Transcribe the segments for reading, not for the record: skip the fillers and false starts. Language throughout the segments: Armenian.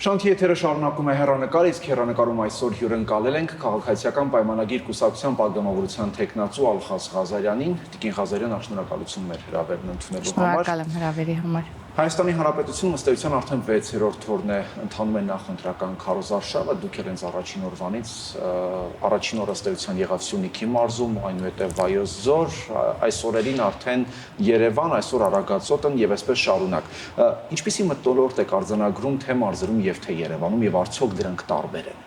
Շանթի եթերը շարունակում է հեռանկար, իսկ հեռանկարում այսօր հյուրընկալել ենք քաղաքացիական պայմանագիր կուսակցության պատգամավորության թեկնածու Ալխազ Ղազարյանին։ Տիկին Ղազարյան, շնորհակալություն հրավերն ընդունելու համար։ Շնորհակալ եմ հրավերի համար։ Հայաստանի Հանրապետությունը ըստ էության արդեն 6-րդ օրն է ընթանում է նախընտրական քարոզարշավը, դուք ել հենց առաջին օրվանից, առաջին օրը ըստ էության եղավ Սյունիքի մարզում, այնուհետև Վայոց ձոր, այս օրերին արդեն Երևան, այսօր Արագածոտն եւ այսպես շարունակ։ Ինչպիսի մթնոլորտ եք արձանագրում թե մարզերում եւ թե Երևանում եւ արդյոք դրանք տարբեր են։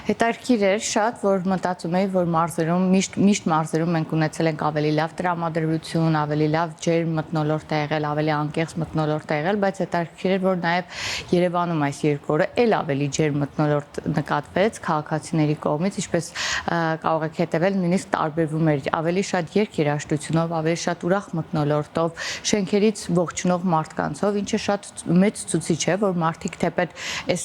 Հետաքրքիր էր շատ, որ մտածում էի, որ մարզերում միշտ մարզերում մենք ունեցել ենք ավելի լավ տրամադրություն, ավելի լավ ջերմ մթնոլորտ է եղել, ավելի անկեղծ մթնոլորտ է եղել, բայց հետաքրքիր էր, որ նաև Երևանում այս երկու օրը էլ ավելի ջերմ մթնոլորտ նկատվեց քաղաքացիների կողմից, ինչպես կարող եք հետևել, նույնիսկ տարբերվում էր ավելի շատ երկերաշտությունով, ավելի շատ ուրախ մթնոլորտով, շենքերից ողջունող մարդկանցով, ինչը շատ մեծ ցուցիչ է, որ մարդիկ թեպետ այս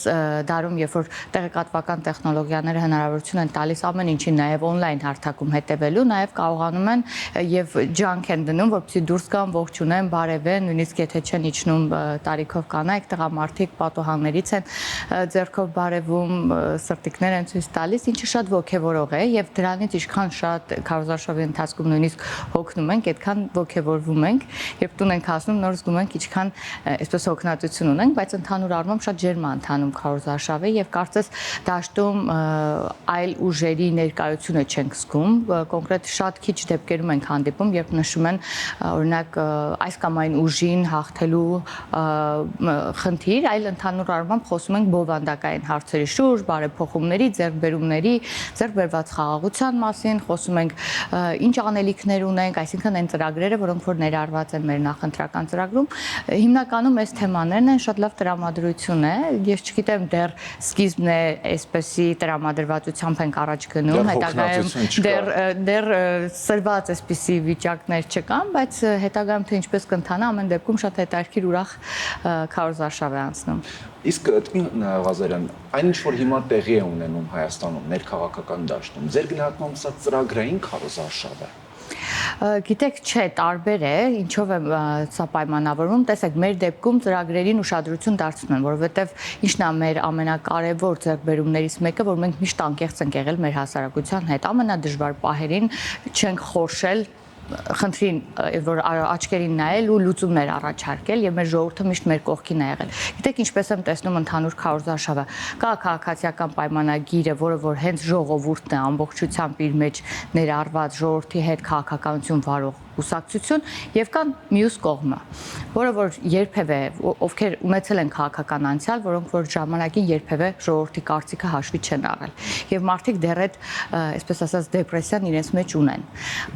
դարում, երբ որ տեղեկատվական տեխնոլոգիաները հնարավորություն են տալիս ամեն ինչին նաև on-line հարթակում հետևելու, նաև կարողանում են եւ ջանք են դնում, որպեսզի դուրս գան, ողջունեն, բարևեն, նույնիսկ եթե չեն իջնում տարիքով կանայք, տղամարդիկ պատուհաններից են ձեռքով բարևում, սրտիկներ են ցույց տալիս, ինչը շատ ոգևորող է եւ դրանից ինչքան շատ քարոզարշավի ընթացքում նույնիսկ հոգնում ենք, այդքան ոգևորվում ենք, երբ տուն ենք հասնում, նոր զգում ենք ինչքան այսպես հոգնածություն ունենք, բայց ընդհանուր առմամբ շատ ջերմ է ընթանում քարոզարշավը եւ կարծես դաշտում այլ ուժերի ներկայությունը չենք զգում, կոնկրետ շատ քիչ դեպքերում ենք հանդիպում, երբ նշում են օրինակ այս կամ այն ուժին հաղթելու խնդիր, այլ ընդհանուր առմամբ խոսում ենք բովանդակային հարցերի շուրջ, բարեփոխումների, ձեռքբերումների, ձեռքբերված խաղաղության մասին, խոսում ենք ինչ անելիքներ ունենք, այսինքն այն ծրագրերը, որոնք որ ներառված են մեր նախընտրական ծրագրում, հիմնականում այս թեմաներն են, շատ լավ տրամադրություն է, ես չգիտեմ դեռ սկիզբն է այսպեսի տրամադրվածությամբ ենք առաջ գնում, հետագայում դեռ սրված այսպիսի վիճակներ չկան, բայց հետագայում թե ինչպես կընթանա, ամեն դեպքում շատ հետաքրքիր ուրախ քարոզարշավ է անցնում։ Իսկ տիկին Ղազարյան, այն ինչ որ հիմա տեղի է ունենում Հայաստանում, ներքաղաքական դաշտում, ձեր գնահատմամբ սա ծրագրային քարոզարշավ է։ Գիտեք, չէ, տարբեր է, ինչով է սա պայմանավորվում, տեսեք, մեր դեպքում ծրագրերին ուշադրություն դարձնում են, որովհետև ինչն է մեր ամենակարևոր ձեռքբերումներից մեկը, որ մենք միշտ անկեղծ ենք եղել մեր հասարակության հետ, ամենադժվար պահերին չենք խորշել խնդրին, որ աչքերին նայել ու լուծումներ առաջարկել եւ մեր ժողովուրդը միշտ մեր կողքին է եղել։ Գիտեք, ինչպես եմ տեսնում ընդհանուր քարոզարշավը, կա քաղաքացիական պայմանագիրը, որը որ հենց ժողովուրդն է ամբողջությամբ իր մեջ ներառված ժողովրդի հետ քաղաքականություն վարող կուսակցություն եւ կան մյուս կողմը, որը որ երբևէ ովքեր ունեցել են քաղաքական անցյալ, որոնք որ ժամանակին երբևէ ժողովրդի կարծիքը հաշվի չեն առել եւ մարդիկ դեռ այդ այսպես ասած դեպրեսիան իրենց մեջ ունեն,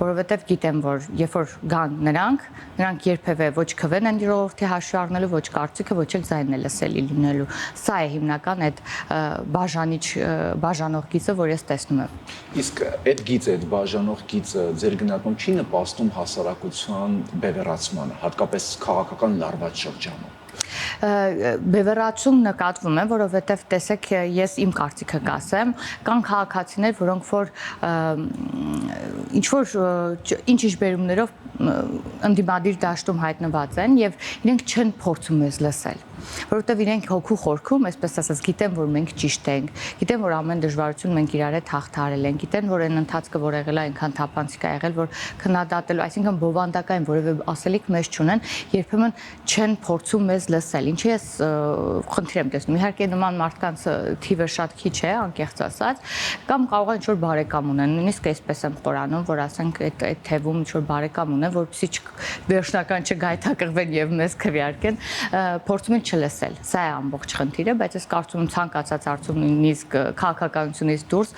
որովհետեւ գիտեմ որ երբ որ գան նրանք երբևէ ոչ քվեն են ժողովրդի հաշվի առնելու, ոչ կարծիքը, ոչ էլ ձայնն է լսելի լինելու։ Սա է հիմնական այդ բաժանող գիծը, որ ես տեսնում եմ։ Իսկ այդ գիծը, այդ բաժանող գիծը ձեր գնահատում չի նպաստում հասարակության բևեռացմանը, հատկապես քաղաքական լարված շրջանում։ Բևեռացում նկատվում է, որովհետև տեսեք, ես իմ կարծիքը կասեմ, կան քաղաքացիներ, որոնք որ ինչ-ինչ բերումներով ընդդիմադիր դաշտում հայտնված են եւ իրենք չեն փորձում մեզ լսել, որովհետև իրենք հոգու խորքում, այսպես ասած, գիտեն, որ մենք ճիշտ ենք, գիտեն, որ ամեն դժվարություն մենք իրար հետ հաղթահարել ենք, գիտեն, որ այն ընթացքը, որ եղել է, այնքան թափանցիկ է եղել, որ քննադատելու, այսինքն բովանդակային որևէ ասելիք մեզ չունեն, երբեմն չեն փորձում մեզ լսել, ինչի ես խնդիր եմ տեսնում։ Իհարկե նման մարդկանց թիվը շատ քիչ է, անկեղծ ասած, կամ կարող է ինչ-որ բարեկամ ունեն, նույնիսկ այսպես եմ խորանում, որ ասենք այդ թևում ինչ-որ բարեկամ ունեն, որպեսզի վերջնական չգայթակղվեն եւ մեզ քվեարկեն, փորձում են չլսել։ Սա է ամբողջ խնդիրը, բայց ես կարծում եմ ցանկացած հարցում նույնիսկ քաղաքականությունից դուրս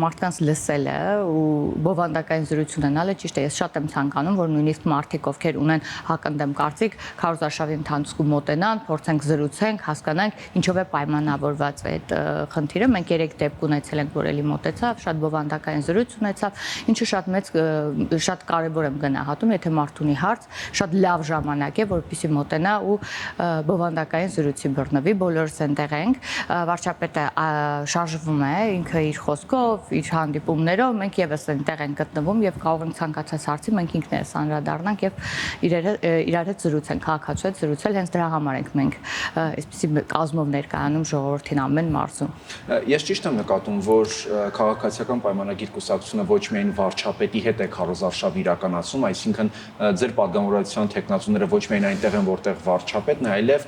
մարդկանց լսելը ու բովանդակային զրույց ունենալը ճիշտ է։ Ես շատ եմ ցանկանում, որ նույնիսկ մարդիկ, ովքեր ունեն հակընդդեմ կարծիք, քարոզարշավի ընթացքում մոտենան, փորձենք զրուցենք, հասկանանք ինչով է պայմանավորված այդ խնդիրը։ Մենք 3 դեպք ունեցել ենք, որ էլի մոտեցավ, շատ բովանդակային զրույց ունեցավ, ինչը շատ կարևոր եմ գնահատում նկատում, եթե մարդ ունի հարց, շատ լավ ժամանակ է, որպեսզի մոտենա ու բովանդակային զրույցի բռնվի, բոլորս այնտեղ ենք, վարչապետը շարժվում է, ինքը իր խոսքով, իր հանդիպումներով, մենք եւս այնտեղ ենք գտնվում եւ կարող ենք ցանկացած հարցի մենք ինքներս անդրադառնանք եւ իրար հետ զրուցենք, քաղաքացու հետ զրուցել, հենց դրա համար ենք մենք այսպեսի կազմով ներկայանում ժողովրդին ամեն մարզում։ Ես ճիշտ եմ նկատում, որ քաղաքացիական պայմանագիր կուսակցությունը ոչ միայն վարչապետի հետ է քարոզարշավ իրականացում, այսինքն ձեր պատգամավորության տեխնացուները ոչ միայն այնտեղ են, որտեղ վարչապետն է, այլև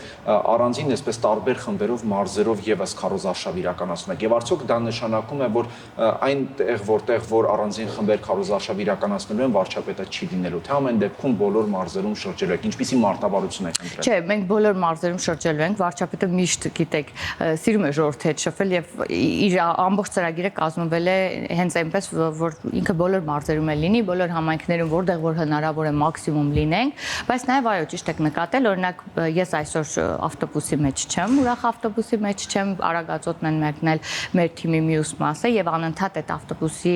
առանձին այսպես տարբեր խմբերով, մարզերով եւս քարոզարշավ իրականացում եք։ Եվ արդյոք դա նշանակում է, որ այնտեղ, որտեղ որ առանձին խմբեր քարոզարշավ իրականացնելու են, վարչապետը չի լինելու, թե ամեն դեպքում բոլոր մարզերում շրջելու եք։ Ինչպիսի մարտավարություն եք ընտրել։ Չէ, մենք բոլոր մարզերում շրջելու ենք, վարչապետը միշտ գիտեք, սիրում է ժողովրդի հետ շփվել եւ իր ամբողջ ծրագիրը կազմվել է հենց այնպես, որ ինքը բոլոր մարզերում է լինի, բոլոր համայնքներում, որտեղ որ հնարավոր է մաքսիմում լինենք, բայց նաեւ այո, ճիշտ եք նկատել, օրինակ ես այսօր ավտոբուսի մեջ չեմ, ուրախ ավտոբուսի մեջ չեմ, Արագածոտն են մեկնել մեր թիմի մյուս մասը եւ անընդհատ այդ ավտոբուսի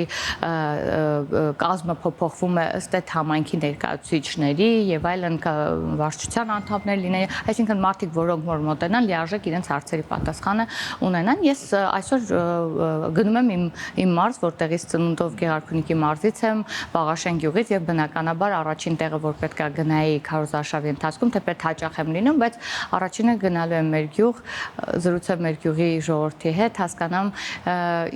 կազմը փոփոխվում է ըստ այդ համայնքի ներկայացուցիչների եւ այլն վարչության անդամներ լինեն, այսինքն մարդիկ, որոնք որ մոտենան, լիարժեք իրենց հարցերի պատասխանը ունենան։ Ես այսօր գնում եմ իմ մարզ, որտեղից ծնունդով Գեղարքունիքի մարզից եմ, Վաղաշեն գյուղից եւ բնականաբար առաջին տեղը, որ պետք է գնայի քարոզարշավի ընթացքում, թեպետ հաճախ եմ լինում, բայց առաջինը գնալու եմ մեր գյուղ, զրուցեմ մեր գյուղի ժողովրդի հետ, հասկանամ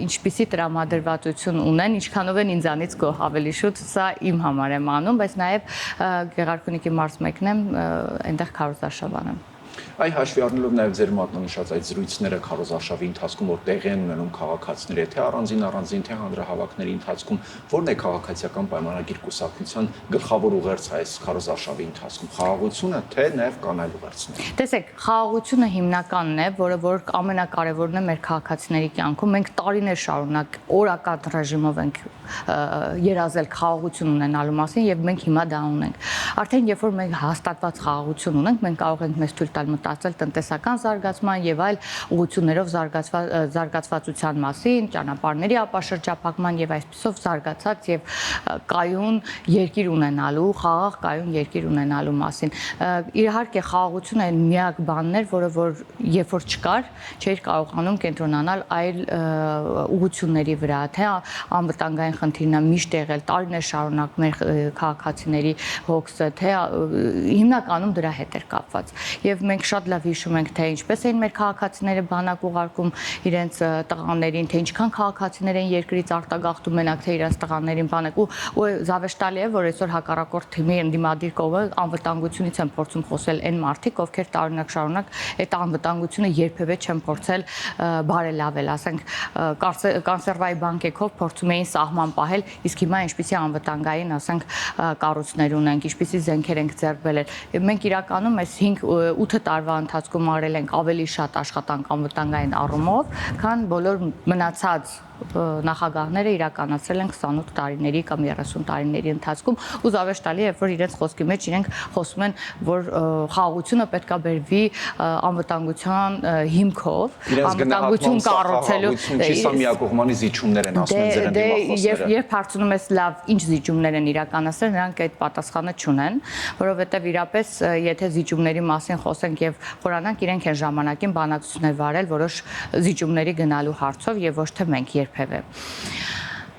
ինչպիսի տրամադրվածություն ունեն, ինչքանով են ինձանից գոհ ավելի շուտ, սա իմ համար եմ անում, բայց նաեւ Գեղարքունիքի մարզ մեկն եմ, այնտեղ քարոզարշավ անեմ։ Այ հաշվի առնելով նաև ձեր մատնանշած այդ զրույցները քարոզարշավի ընթացքում, որ տեղի են ունենում քաղաքացիների, թե առանձին, թե հանրահավաքների ընթացքում, ո՞րն է քաղաքացիական պայմանագիր կուսակցության գլխավոր ուղերձը այս քարոզարշավի ընթացքում, խաղաղությունը, թե նաև կանայք ուղերձները։ Տեսեք, խաղաղությունը հիմնականն է, որը որ ամենակարևորն է մեր քաղաքացիների կյանքում։ Մենք տարիներ շարունակ օրական ռեժիմով ենք երազել խաղաղություն ունենալու մասին եւ մենք հիմա դա ունենք։ Արդեն երբ որ մենք հաստատված խաղաղություն ունենք, մենք կարող ենք մեզ թույլ տալ մտածել տնտեսական զարգացման եւ այլ ուղղություններով զարգացվածության մասին, ճանապարհների ապաշրջափակման եւ այսպիսով զարգացած եւ կայուն երկիր ունենալու, խաղաղ կայուն երկիր ունենալու մասին։ Իհարկե խաղաղությունը այն միակ բանն էր, որը որ երբ որ չկար, չէր կարողանում կենտրոնանալ այլ ուղղությունների վրա, թե անվտանգային խնդիրն է միշտ եղել տարիներ շարունակ մեր քաղաքացիների հոգսը, թե հիմնականում դրա հետ էր կապված։ Եվ մենք շատ լավ հիշում ենք, թե ինչպես էին մեր քաղաքացիները բանակ ուղարկում իրենց տղաներին, թե ինչքան քաղաքացիներ են երկրից արտագաղթում մենակ թե իրենց տղաներին բանակ ու զավեշտալի է, որ այսօր հակառակորդ թիմի ընդդիմադիր կողմը անվտանգությունից են փորձում խոսել այն մարդիկ, ովքեր տարօրինակ շարունակ այդ անվտանգությունը երբևէ չեն փորձել բարելավել, ասենք կոնսերվայի բանկեքով փորձում էին սահման պահել, իսկ հիմա ինչպիսի անվտանգային, ասենք կառույցներ ունենք, ինչպիսի զենքեր ենք ձեռք բերել։ Մենք իրականում այս 5-8 տարվա ընթացքում արել ենք ավելի շատ աշխատանք անվտանգային առումով, քան բոլոր մնացած նախագահները իրականացրել են 28 տարիների կամ 30 տարիների ընթացքում ու զավեշտալի է, որ իրենց խոսքի մեջ իրենք խոսում են, որ խաղաղությունը պետք է բերվի անվտանգության հիմքով, անվտանգություն կառուցելու։ Սա միակողմանի զիջումներ են ասում ձեր ընդդիմախոսները։ Երբ հարցնում ես լավ, ինչ զիջումներ են իրականացրել, նրանք այդ պատասխանը չունեն, որովհետև իրապես եթե զիջումների մասին խոսենք եւ խորանանք, իրենք են ժամանակին բանակցություններ վարել որոշ զիջումների գնալու հարցով եւ ոչ թե մենք երբևէ։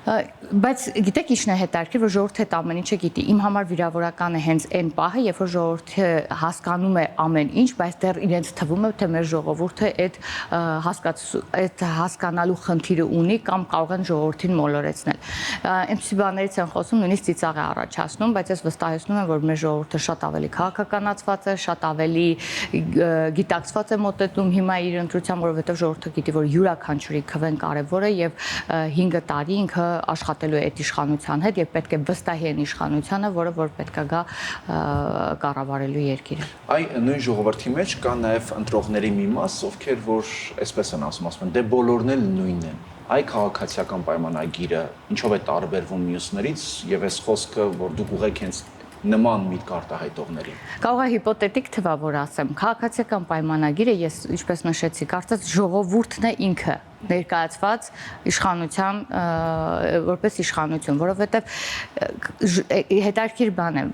Բայց գիտեք ինչն է հետաքրքիր, որ ժողովուրդը այդ ամեն ինչը գիտի։ Իմ համար վիրավորական է հենց այն պահը, երբ որ ժողովուրդը հասկանում է ամեն ինչ, բայց դեռ իրենց թվում է, թե մեր ժողովուրդը այդ հասկանալու խնդիրը ունի կամ կարող են ժողովրդին մոլորեցնել։ Այնպիսի բաներից են խոսում, նույնիսկ ծիծաղ է առաջացնում, բայց ես վստահեցնում եմ, որ մեր ժողովուրդը շատ ավելի քաղաքականացված է, շատ ավելի գիտակցված է մոտեցնում հիմա իր ընտրության, որովհետև ժողովուրդը գիտի, որ յուրաքանչյուրի քվեն կարևոր է եւ 5 տարի ինքը աշխատելու է այդ իշխանության հետ եւ պետք է վստահի այն իշխանությանը, որը որ պետք է գա կառավարելու երկիրը։ Այ նույն ժողովրդի մեջ կա նաեւ ընտրողների մի մաս, ովքեր որ այսպես են ասում են, դե բոլորն էլ նույնն են։ Այ քաղաքացիական պայմանագիրը ինչով է տարբերվում մյուսներից եւ այս խոսքը, որ դուք ուղղեք հենց նման միտք արտահայտողներին։ Կարող է հիպոթետիկ թվա, որ ասեմ, քաղաքացիական պայմանագիրը ես ինչպես նշեցի, կարծես ժողովուրդն է ինքը ներկայացված իշխանության որպես իշխանություն, որովհետև հետաքրքիր բան է,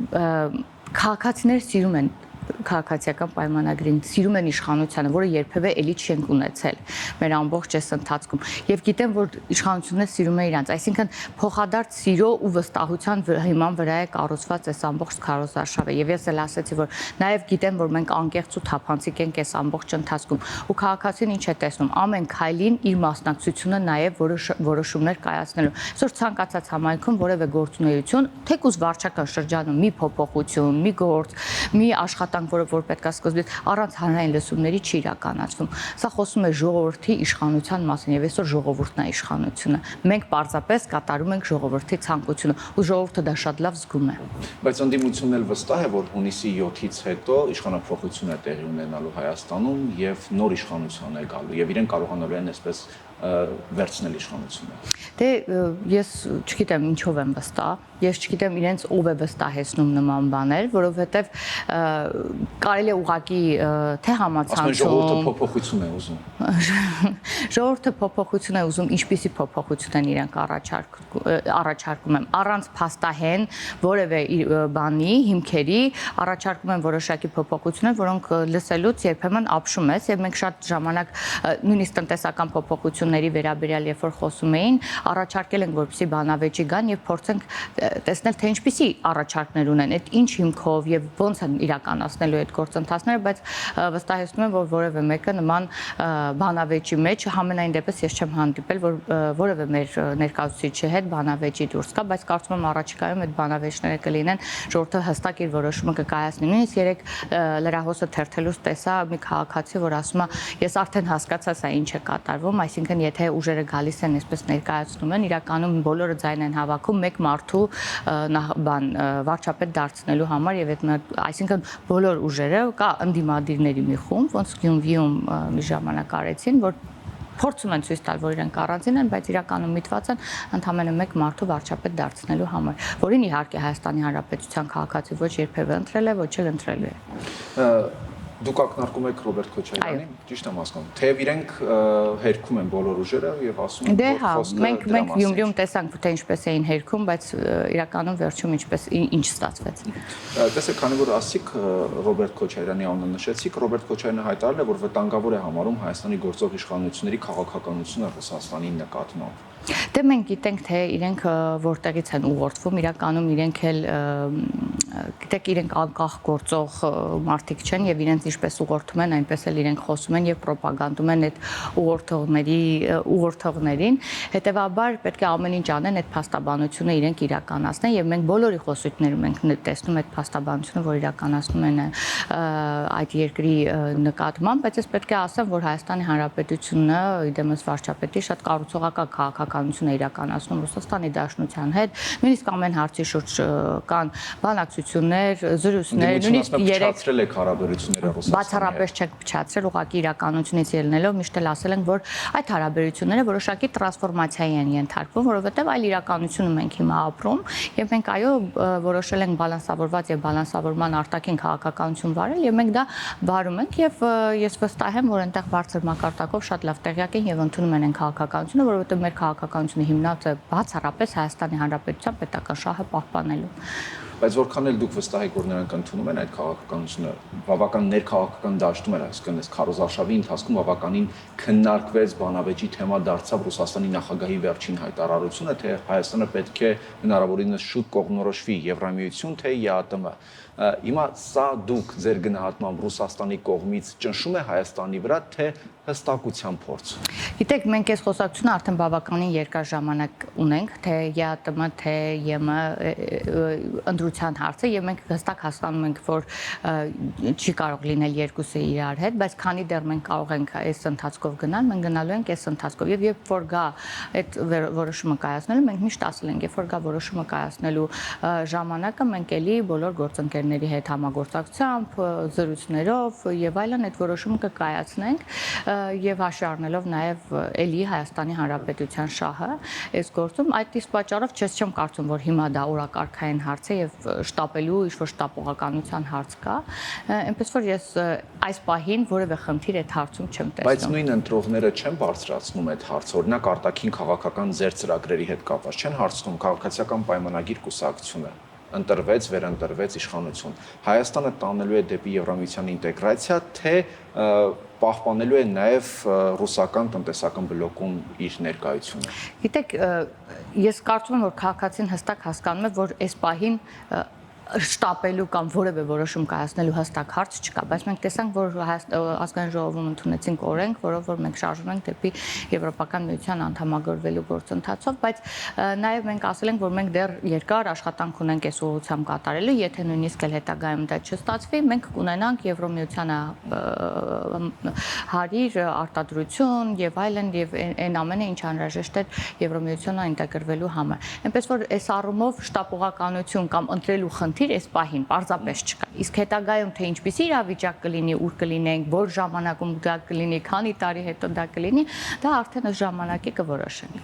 քաղաքացիները սիրում են քաղաքացիական պայմանագրին, սիրում են իշխանությանը, որը երբևէ էլի չենք ունեցել մեր ամբողջ այս ընթացքում։ Եվ գիտեմ, որ իշխանությունները սիրում են իրանց, այսինքն փոխադարձ սիրո ու վստահության հիման վրա է կառուցված այս ամբողջ քարոզարշավը։ Եվ ես էլ ասացի, որ նաև գիտեմ, որ մենք անկեղծ ու թափանցիկ ենք այս ամբողջ ընթացքում։ Ու քաղաքացին ինչ է տեսնում, ամեն քայլին իր մասնակցությունը նաև որոշումներ կայացնելու։ Այսօր ցանկացած համայնքում որևէ գործունեություն, թեկուզ վարչական շրջանում մի փոփոխություն, մի գործ, մի աշխատանք, որը որ պետք է սկզբից առանց հանրային լսումների չի իրականացվում։ Սա խոսում է ժողովրդի իշխանության մասին եւ այսօր ժողովուրդն է իշխանությունը։ Մենք պարզապես կատարում ենք ժողովրդի ցանկությունը ու ժողովուրդը դա շատ լավ զգում է։ Բայց ընդդիմությունն էլ վստահ է, որ հունիսի 7-ից հետո իշխանափոխություն է տեղի ունենալու Հայաստանում եւ նոր իշխանություն է գալու եւ իրեն կարողանալու են այսպես վերցնել իշխանությունը։ Դե ես չգիտեմ ինչով եմ վստահ, ես չգիտեմ իրենց ով է վստահեցնում նման բաներ, որովհետև կարելի է ուղղակի թե համացանցում ժողովուրդը փոփոխություն է ուզում։ Ժողովուրդը փոփոխություն է ուզում, ինչպիսի փոփոխություն են իրենք առաջարկում եմ, առանց փաստահեն որևէ բանի, հիմքերի առաջարկում են որոշակի փոփոխություններ, որոնք լսելուց երբեմն ապշում ես եւ մենք շատ ժամանակ նույնիսկ տնտեսական փոփոխությունների վերաբերյալ երբ որ խոսում էին, առաջարկել ենք որպեսզի բանավեճի գան եւ փորձենք տեսնել թե ինչպիսի առաջարկներ ունեն, այդ ինչ հիմքով եւ ոնց են իրականացնելու այդ գործընթացները, բայց վստահեցնում եմ, որ որևէ մեկը նման բանավեճի մեջ համենայն դեպս ես չեմ հանդիպել, որ որևէ մեր ներկայացուցիչի հետ բանավեճի դուրս կա, բայց կարծում եմ առաջիկայում այդ բանավեճները կլինեն, ժողովուրդը հստակ իր որոշումը կկայացնի։ Նույնիսկ երեք լրահոսը թերթելուց տեսա մի քաղաքացի, որ ասում է, ես արդեն հասկացա սա ինչ է կատարվում, այսինքն եթե ուժերը գալիս են այսպես ներկայացնում են, իրականում բոլորը ձայն են հավաքում մեկ մարդու վարչապետ դարձնելու համար եւ այդ այսինքն բոլոր ուժերը կա ընդդիմադիրների մի խումբ, ոնց Գյումրիում մի ժամանակ արեցին, որ փորձում են ցույց տալ, որ իրենք առանձին են, բայց իրականում միտված են ընդամենը մեկ մարդու վարչապետ դարձնելու համար, որին իհարկե Հայաստանի Հանրապետության քաղաքացի ոչ երբևէ ընտրել է, ոչ էլ ընտրելու է։ Դուք ակնարկում եք Ռոբերտ Քոչարյանին, ճիշտ եմ հասկանում։ Թեև իրենք հերքում են բոլոր ուժերը եւ ասում են, որ խոսքը մենք Գյումրիում տեսանք, թե ինչպես էին հերքում, բայց իրականում վերջում ինչ ստացվեց։ Տեսեք, քանի որ ասիք Ռոբերտ Քոչարյանի անունը նշեցիք, Ռոբերտ Քոչարյանը հայտարարել է, որ վտանգավոր է համարում Հայաստանի գործող իշխանությունների քաղաքականությունը Ռուսաստանի նկատմամբ։ Դե մենք գիտենք, թե իրենք որտեղից են ուղղորդվում, իրականում իրենք էլ գիտեք, իրենք անկախ գործող մարդիկ չեն եւ իրենց ինչպես ուղղորդում են, այնպես էլ իրենք խոսում են եւ ռոպագանդում են այդ ուղղորդողներին, հետեւաբար պետք է ամեն ինչ անեն այդ փաստաբանությունը իրենք իրականացնեն եւ մենք բոլորի խոսույթներում ենք տեսնում այդ փաստաբանությունը, որ իրականացնում են այդ երկրի նկատմամբ, բայց ես պետք է ասեմ, որ Հայաստանի Հանրապետությունը իդեմս վարչապետի շատ կառուցողական քաղաքականություն է իրականացնում Ռուսաստանի Դաշնության հետ, նույնիսկ ամեն հարցի շուրջ կան բանակցություններ, զրույցներ, նույնիսկ փչացրել եք հարաբերությունները Ռուսաստանի հետ։ Բացառապես չեք փչացրել, ուղղակի իրականությունից ելնելով միշտ էլ ասել ենք, որ այդ հարաբերությունները որոշակի տրանսֆորմացիայի են ենթարկվում, որովհետև այլ իրականություն մենք հիմա ապրում եւ մենք այո որոշել ենք բալանսավորված եւ բալանսավորման արտաքին քաղաքականություն վարել եւ մենք դա վարում ենք եւ ես վստահ եմ, որ այնտեղ բարձր մակարդակով շատ լավ տեղյակ են եւ ընդունում են քաղաքականությունը, որովհետեւ մեր քաղաքականությունը հիմնված է բացառապես Հայաստանի Հանրապետության պետական շահը պահպանելու։ Բայց որքան էլ դուք վստահ եք, որ նրանք ընդունում են այդ քաղաքականությունը, բավական ներքաղաքական դաշտում էր, այսինքն այս քարոզարշավի ընթացքում բավականին քննարկվեց բանավեճի թեմա դարձավ Ռուսաստանի նախագահի վերջին հայտարարությունը, թե Հայաստանը պետք է հնարավորինս շուտ կողմնորոշվի Եվրամիություն, թե ԵԱՏՄ։ Հիմա սա դուք ձեր գնահատմամբ Ռուսաստանի կողմից ճնշում է Հայաստանի վրա, թե հստակության փորձ։ Գիտեք, մենք այս խոսակցությունը արդեն բավականին երկար ժամանակ ունենք, թե ԵԱՏՄ, թե ԵՄ ընտրության հարցը եւ մենք հստակ հասկանում ենք, որ չի կարող լինել երկուսը իրար հետ, բայց քանի դեռ մենք կարող ենք այս ընթացքով գնալ, մենք գնալու ենք այս ընթացքով եւ երբ որ գա այդ որոշումը կայացնելու, մենք միշտ ասել ենք, երբ որ գա որոշումը կայացնելու ժամանակը, մենք էլի բոլոր գործընկերների հետ համագործակցությամբ, զրույցներով եւ այլն այդ որոշումը կկայացնենք եւ հաշվի առնելով նաեւ էլի Հայաստանի Հանրապետության շահը այս գործում այդ իսկ պատճառով չեմ կարծում որ հիմա դա օրակարգային հարց է եւ շտապելու ինչ-որ շտապողականության հարց կա այնպես որ ես այս պահին որևէ խնդիր այդ հարցում չեմ տեսնում բայց նույն ընտրողները չեն բարձրացնում այդ հարցը օրինակ արտաքին քաղաքական ձեր ծրագրերի հետ կապված չեն հարցնում քաղաքացիական պայմանագիր կուսակցությունը ընտրվեց, վերընտրվեց իշխանություն։ Հայաստանը տանելու է դեպի Եվրամիության ինտեգրացիա, թե պահպանելու է նաև ռուսական տնտեսական բլոկում իր ներկայությունը։ Գիտեք, ես կարծում եմ, որ քաղաքացին հստակ հասկանում է, որ այս պահին շտապելու կամ որևէ որոշում կայացնելու հստակ հարց չկա, բայց մենք տեսանք, որ ազգային ժողովում ընդունեցինք օրենք, որով որ մենք շարժվում ենք դեպի Եվրոպական միության անդամագրվելու գործընթացով, բայց նաև մենք ասել ենք, որ մենք դեռ երկար աշխատանք ունենք այս ուղղությամբ կատարելու, եթե նույնիսկ էլ հետագայում դա չստացվի, մենք կունենանք Եվրոմիությանը հարիր, արտադրություն եւ այլն եւ այն ամենը, ինչ անհրաժեշտ է Եվրոմիությանը ինտեգրվելու համար։ Այնպես որ այս առումով շտապողականություն կամ ընտրելու խնդիր այս պահին պարզապես չկա։ Իսկ հետագայում թե ինչպիսի իրավիճակ կլինի, ուր կլինենք, որ ժամանակում դա կլինի, քանի տարի հետո դա կլինի, դա արդեն այս ժամանակի կորոշենք։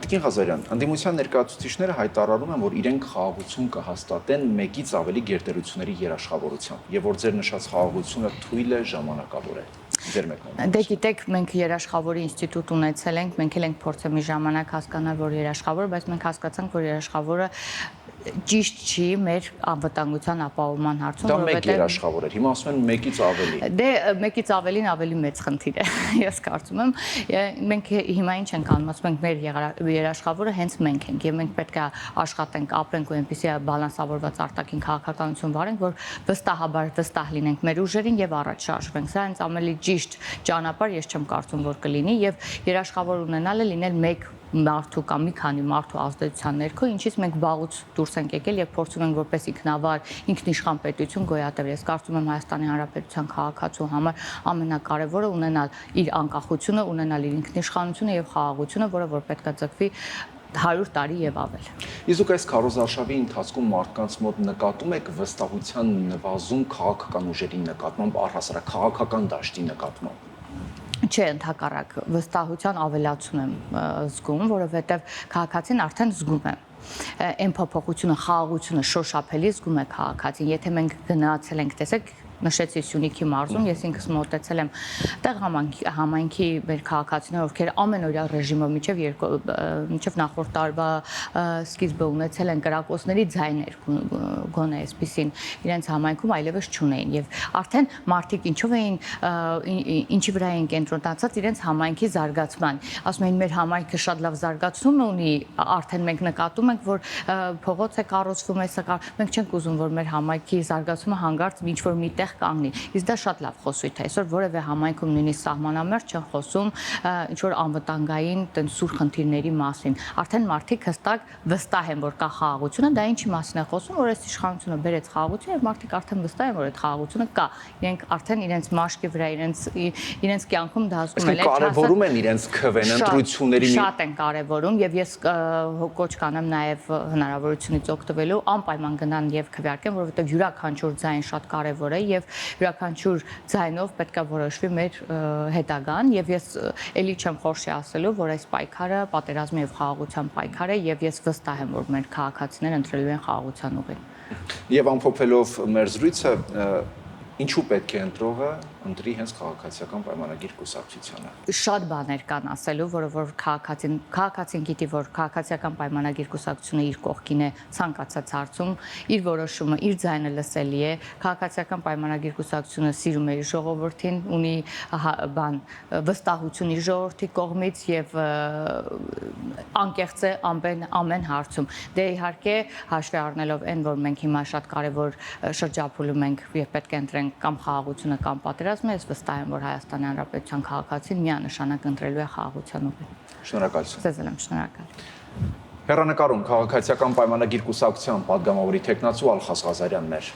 Տիկին Ղազարյան, ընդդիմության ներկայացուցիչները հայտարարում են, որ իրենք խաղաղություն կհաստատեն մեկից ավելի գերտերությունների երաշխավորությամբ, եւ որ ձեր նշած խաղաղությունը թույլ է ժամանակավոր է։ Դե գիտեք, մենք երաշխավորի ինստիտուտ ունեցել ենք, մենք էլ ենք փորձել մի ժամանակ հասկանալ, որ երաշխավոր, բայց մենք հասկացանք, որ երաշխավորը ճիշտ չի մեր անվտանգության ապահովման հարցում, որովհետեւ դա մեկ երաշխավոր է։ Հիմա ասում են մեկից ավելի։ Դե մեկից ավելին ավելի մեծ խնդիր է, ես կարծում եմ։ Մենք հիմա ինչ ենք անում, ասում ենք մեր երաշխավորը հենց մենք ենք եւ մենք պետք է աշխատենք, ապրենք ու այնպեսի բալանսավորված արտաքին քաղաքականություն վարենք, որ վստահաբար վստահ լինենք մեր ուժերին եւ առաջ շարժվենք։ Սա հենց ամենի ճիշտ ճանապարհ ես չեմ կարծում, որ կլինի եւ երաշխավոր ունենալը լինել մեկ մարդու կամ մի քանի մարդու ազդեցության ներքո, ինչից մենք վաղուց դուրս ենք եկել եւ փորձում ենք որպես ինքնավար, ինքնիշխան պետություն գոյատևել։ Ես կարծում եմ Հայաստանի Հանրապետության քաղաքացու համար ամենակարևորը ունենալ իր անկախությունը, ունենալ իր ինքնիշխանությունը եւ խաղաղությունը, որը որ պետք է ձգվի 100 տարի եւ ավել։ Իսկ այս քարոզարշավի ընթացքում մարդկանց մոտ նկատում եք վստահության նվազում քաղաքական ուժերի նկատմամբ, առհասարակ քաղաքական դաշտի նկատմամբ։ Չէ, ընդհակառակ վստահության ավելացում եմ զգում, որովհետև քաղաքացին արդեն զգում է այն փոփոխությունը, խաղաղությունը շոշափելի զգում է քաղաքացին։ Եթե մենք գնացել ենք, տեսեք, նշեցի Սյունիքի մարզում, ես ինքս մոտեցել եմ տեղ համայնքի մեր քաղաքացիներ, ովքեր ամենօրյա ռեժիմով մինչև նախորդ տարվա սկիզբը ունեցել են կրակոցների ձայներ, գոնե այսպիսին իրենց համայնքում այլևս չունեին եւ արդեն մարդիկ ինչի վրա էին կենտրոնացած իրենց համայնքի զարգացման։ Ասում էին մեր համայնքը շատ լավ զարգացում ունի, արդեն մենք նկատում ենք, որ փողոց է կառուցվում, մենք չենք ուզում, որ մեր համայնքի զարգացումը հանգարց ինչ որ մի կանգնի։ Իսկ դա շատ լավ խոսույթ է։ Այսօր որևէ համայնքում նույնիսկ սահմանամերձ չեն խոսում ինչ որ անվտանգային սուր խնդիրների մասին։ Արդեն մարդիկ հստակ վստահ են, որ կա խաղաղությունը, դա ինչի մասին է խոսում, որ այս իշխանությունը բերեց խաղաղություն եւ մարդիկ արդեն վստահ են, որ այդ խաղաղությունը կա։ Իրենք արդեն իրենց մաշկի վրա, իրենց կյանքում դա ասում են։ Կարևորում են իրենց քվեն ընտրությունների շատ են կարևորում եւ ես կոչ կանեմ նաեւ հնարավորությունից օգտվելու անպայման գնան եւ քվեարկեն, որովհետեւ յուրաքանչյուր ձայն շատ կարևոր է եւ յուրաքանչյուր ձայնով պետք է որոշվի մեր հետագան եւ ես էլի չեմ խորշի ասելու, որ այս պայքարը պատերազմի եւ խաղաղության պայքար է եւ ես վստահ եմ, որ մեր քաղաքացիները ընտրելու են խաղաղության ուղին։ Եվ ամփոփելով մեր զրույցը, ինչու պետք է ընտրողը ընտրի հենց քաղաքացիական պայմանագիր կուսակցությանը։ Շատ բաներ կան ասելու, որը որ քաղաքացին գիտի, որ քաղաքացիական պայմանագիր կուսակցությունը իր կողքին է ցանկացած հարցում, իր որոշումը, իր ձայնը լսելի է, քաղաքացիական պայմանագիր կուսակցությունը սիրում է իր ժողովրդին, ունի վստահություն իր ժողովրդի կողմից եւ անկեղծ է ամեն հարցում։ Դե իհարկե հաշվի առնելով այն, որ մենք հիմա շատ կարևոր շրջափուլում ենք եւ պետք է ընտրենք կամ խաղաղությունը կամ պատերազմը, ես վստահ եմ, որ Հայաստանի Հանրապետության քաղաքացին միանշանակ ընտրելու է խաղաղության ուղին։ Շնորհակալություն։ Ձեզ եմ շնորհակալ։ Հեռանկարում քաղաքացիական պայմանագիր կուսակցության падգամավորի տեխնացու Ալխաս Ղազարյանն էր։